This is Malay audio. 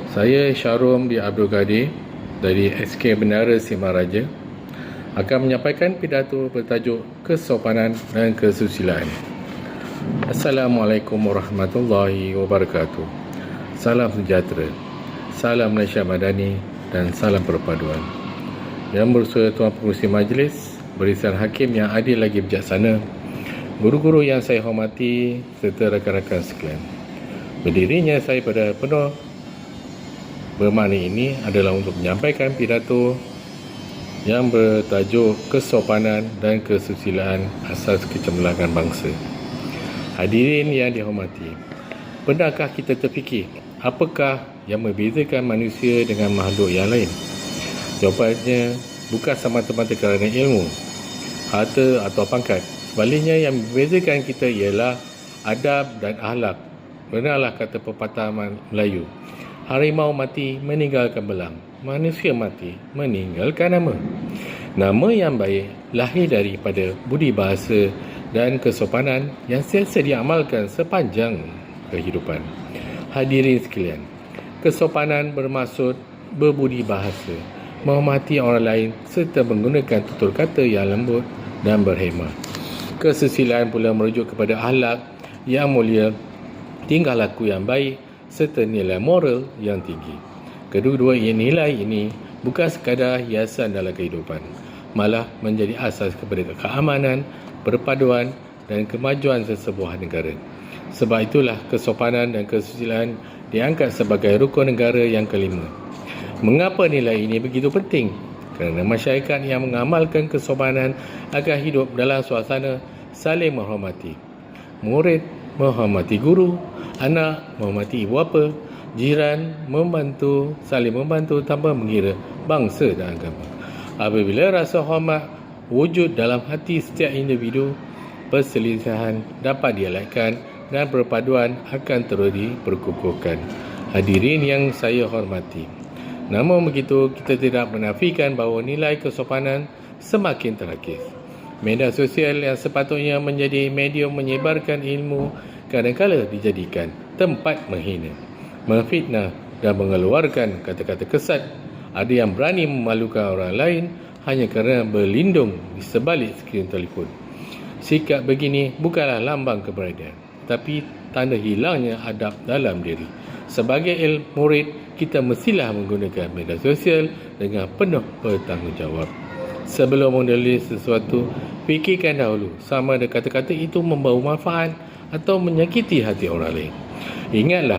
Saya Syarum di Abdul Qadir dari SK Bendara Simaraja akan menyampaikan pidato bertajuk Kesopanan dan Kesusilaan. Assalamualaikum warahmatullahi wabarakatuh. Salam sejahtera, salam Malaysia Madani dan salam perpaduan. Yang bersuara Tuan Pengerusi Majlis, barisan hakim yang adil lagi bijaksana, guru-guru yang saya hormati serta rakan-rakan sekalian. Berdirinya saya pada penuh bermakna ini adalah untuk menyampaikan pidato yang bertajuk Kesopanan dan Kesusilaan Asas Kecemerlangan Bangsa. Hadirin yang dihormati, pernahkah kita terfikir apakah yang membezakan manusia dengan makhluk yang lain? Jawapannya bukan semata-mata kerana ilmu, harta atau pangkat. Sebaliknya, yang membezakan kita ialah adab dan akhlak. Benarlah kata pepatah Melayu, harimau mati meninggalkan belang, manusia mati meninggalkan nama. Nama yang baik lahir daripada budi bahasa dan kesopanan yang sentiasa diamalkan sepanjang kehidupan. Hadirin sekalian, kesopanan bermaksud berbudi bahasa, menghormati orang lain serta menggunakan tutur kata yang lembut dan berhikmat. Kesusilaan pula merujuk kepada akhlak yang mulia, tingkah laku yang baik serta nilai moral yang tinggi. Kedua-dua nilai ini bukan sekadar hiasan dalam kehidupan, malah menjadi asas kepada keamanan, perpaduan dan kemajuan sesebuah negara. Sebab itulah kesopanan dan kesusilaan diangkat sebagai rukun negara yang kelima. Mengapa nilai ini begitu penting? Kerana masyarakat yang mengamalkan kesopanan akan hidup dalam suasana saling menghormati. Murid menghormati guru, anak menghormati ibu bapa, jiran saling membantu tanpa mengira bangsa dan agama. Apabila rasa hormat wujud dalam hati setiap individu, perselisihan dapat dielakkan dan perpaduan akan terus diperkukuhkan. Hadirin yang saya hormati, namun begitu, kita tidak menafikan bahawa nilai kesopanan semakin terakis. Media sosial yang sepatutnya menjadi medium menyebarkan ilmu kadang-kala dijadikan tempat menghina, memfitnah dan mengeluarkan kata-kata kesat. Ada yang berani memalukan orang lain hanya kerana berlindung di sebalik skrin telefon. Sikap begini bukanlah lambang keberadaan, tapi tanda hilangnya adab dalam diri. Sebagai murid, kita mestilah menggunakan media sosial dengan penuh bertanggungjawab. Sebelum menulis sesuatu, fikirkan dahulu sama ada kata-kata itu membawa manfaat atau menyakiti hati orang lain. Ingatlah,